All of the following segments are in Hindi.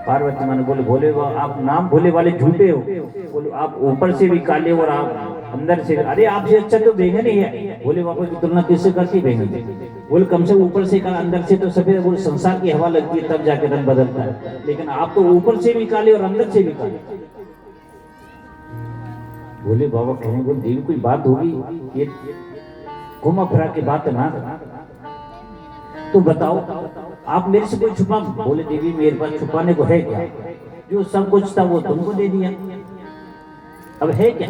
पार्वती माँ ने बोले भोले आप नाम भोले वाले झूठे हो। बोले आप ऊपर से भी काले और आप अंदर से, अरे आपसे अच्छा तो बैंगन ही है। भोले बाबा की तुलना किससे करती बैंगन? बोले कम से ऊपर से काला अंदर से तो सफेद। बोले संसार की हवा लगती है तब जाके रंग बदलता है, लेकिन आप तो ऊपर से भी काले और अंदर से भी काले। भोले बाबा कहने बोले देवी कोई बात होगी, ये घुमा फिरा के बात ना तो बताओ आप मेरे से कोई छुपा? बोले देवी मेरे पास छुपाने को है क्या? जो सब कुछ था वो तुमको दे दिया, अब है क्या?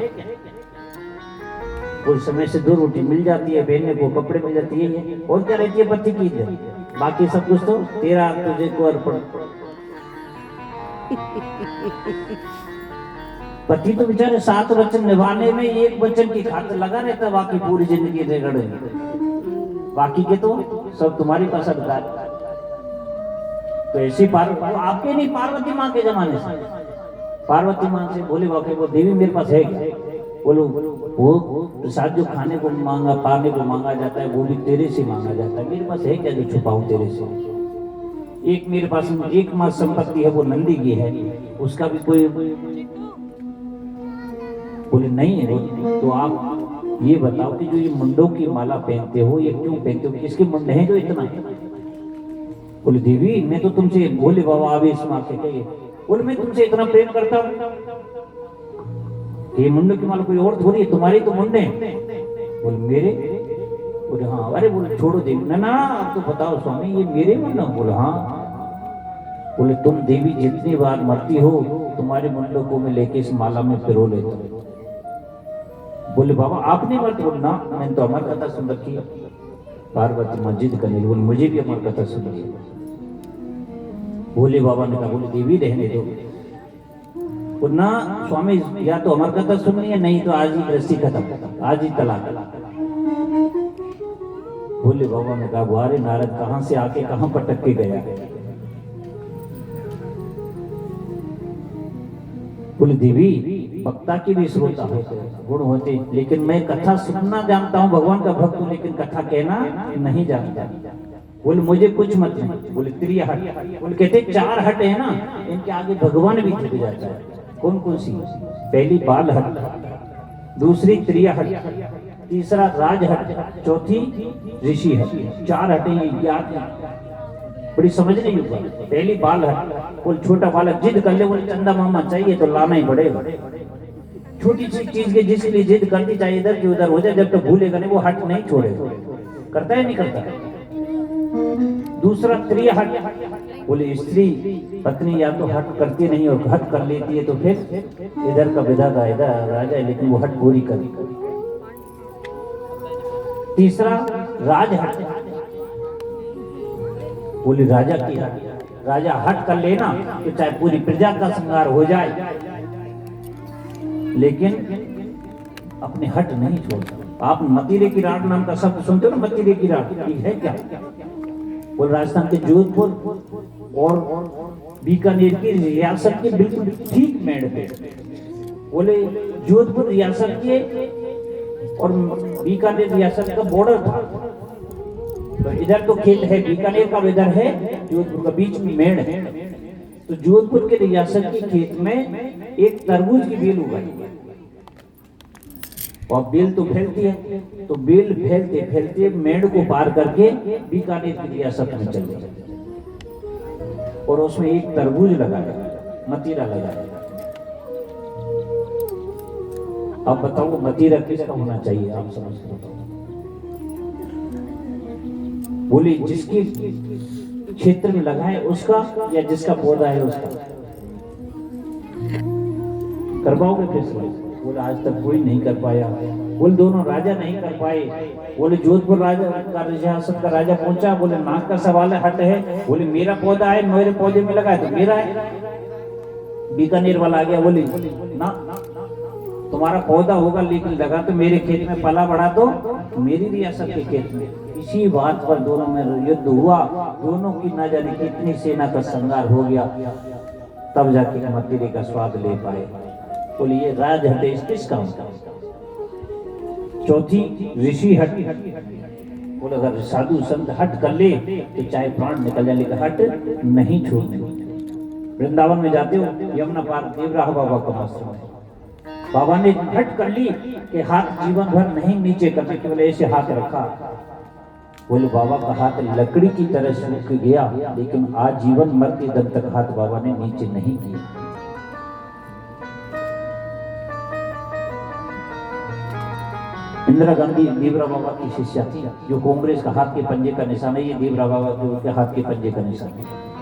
कुछ समय से 2 रोटी मिल जाती है, पहनने को कपड़े मिल जाती है, और क्या रहती है पति की इज्जत? बाकी सब कुछ तो तेरा तुझे को अर्पण। पति तो बेचारे 7 वचन निभाने में 1 वचन की खातिर लगा रहता, बाकी पूरी जिंदगी रेगड़, बाकी के तो सब तुम्हारी पास अधिकार। तो ऐसी आपके नहीं, पार्वती माँ के जमाने से। पार्वती माँ से बोले बाबा वो देवी मेरे पास है क्या? बोलो वो प्रसाद जो खाने को मांगा, पाने को मांगा जाता है, वो भी तेरे से मांगा जाता है। मेरे पास है क्या जो छुपाऊं तेरे से? एक मेरे पास एकमात्र संपत्ति है, वो नंदी की है, उसका भी कोई। बोले नहीं है। तो आप ये बताओ कि जो ये मुंडों की माला पहनते हो, ये क्यों पहनते हो? किसके मुंडे हैं जो इतना है? बोले देवी मैं तो तुमसे, बोले बाबा आवेश में आके कहिए, बोले मैं तुमसे इतना प्रेम करता हूँ, ये मुंडों की माला कोई और थोड़ी है, तुम्हारी तो मुंडे हैं। बोले मेरे? बोले हाँ। अरे बोले छोड़ो देवी, ना ना आप तो बताओ स्वामी ये मेरे मुंडा? बोले हाँ। बोले तुम देवी जितनी बार मरती हो तुम्हारे मुंडों को मैं लेके इस माला में पिरो लेता हूं। बोले बाबा आपने मरते? बोले ना मैंने तो अमर कथा सुन रखी है। पार्वती मस्जिद करने, बोले मुझे भी अमर कथा सुन रही है। भोले बाबा ने कहा बोले देवी रहने दो। बोले ना स्वामी या तो अमर कथा सुननी है, नहीं तो आज ही गृहस्थी खत्म, आज ही तलाक। भोले बाबा ने कहा वारे नारद कहां से आके कहां पटक के गया। बोले देवी वक्ता की भी श्रोता होते, गुण होते, लेकिन मैं कथा सुनना जानता हूँ, भगवान का भक्त हूँ, लेकिन कथा कहना नहीं जानता। बोले मुझे कुछ मत नहीं। बोले त्रिय हट। बोले कहते 4 हट है ना, इनके आगे भगवान भी झुक जाता है। कौन कौन सी? पहली बाल हट, दूसरी त्रिय हट, तीसरा राज हट, चौथी ऋषि हट। 4 हटें याद बड़ी समझ नहीं होगा। पहली बाल हट, कोई छोटा बालक जिद कर ले, बोले चंदा मामा चाहिए तो लाना ही पड़ेगा। छोटी सी चीज के जिसके लिए जिद करनी चाहिए इधर की उधर हो जाए, जब तक भूलेगा नहीं वो हट नहीं छोड़ेगा। करता है नहीं करता? दूसरा त्रिय हट, बोले स्त्री पत्नी या तो हट करती नहीं और हट कर लेती है तो फिर इधर का विधाता इधर राजा है, लेकिन वो हट पूरी कर। तीसरा राज हट, बोले राजा की हट, राजा हट कर लेना तो चाहे पूरी प्रजा का संहार हो जाए, लेकिन अपने हट नहीं छोड़ता। आप मतीरे की राट नाम का शब्द सुनते हो ना? मतीरे की राट है क्या? वो राजस्थान के जोधपुर और बीकानेर की रियासत के बिल्कुल ठीक मेड़ पे। बोले जोधपुर रियासत के और बीकानेर रियासत का बॉर्डर था, तो इधर तो खेत है बीकानेर का, इधर है जोधपुर का, बीच में मेड़ है। तो जोधपुर के रियासत के खेत में एक तरबूज की बेल उगाई, और बेल तो फैलती है, तो बेल फैलते फैलते मेड़ को पार करके बीकानेर की रियासत में चल गई, और उसमें एक तरबूज लगाया, मतीरा लगाया। अब बताओ मतीरा किसका होना चाहिए? आप समझ लो। बोले जिसके क्षेत्र में लगा है उसका, या जिसका पौधा है उसका? कर पाओगे फैसला? बोले आज तक कोई नहीं कर पाया। बोले दोनों राजा नहीं कर पाए। बोले जोधपुर राजा का रियासत का राजा पहुंचा, बोले नाक का सवाल है, हट है। बोले मेरा पौधा है, मेरे पौधे में लगा है तो मेरा है। बीकानेर वाला आ गया, बोले ना तुम्हारा पौधा होगा लेकिन लगा तो मेरे खेत में, पला बढ़ा तो मेरी रियासत के खेत में। इसी बात पर दोनों में युद्ध हुआ, दोनों की न जाने कितनी सेना का संहार हो गया, तब जाके मतीरे का स्वाद ले पाए। बोले ये राज हटे किस काम का? चौथी ऋषि हट, बोले अगर साधु संत हट कर ले तो चाहे प्राण निकल जाए, लेकिन हट नहीं छोड़ने। वृंदावन में जाते हो, यमुना पार देवराह बाबा का आश्रम है। बाबा ने हट कर ली कि हाथ जीवन भर नहीं नीचे करने, केवल ऐसे हाथ रखा। बोले बाबा का हाथ लकड़ी की तरह सूख गया, लेकिन आज जीवन मरते दम तक हाथ बाबा ने नीचे नहीं किया। इंदिरा गांधी देवरा बाबा की शिष्या थी, जो कांग्रेस का हाथ के पंजे का निशान है, ये देवरा बाबा के हाथ के पंजे का निशान है।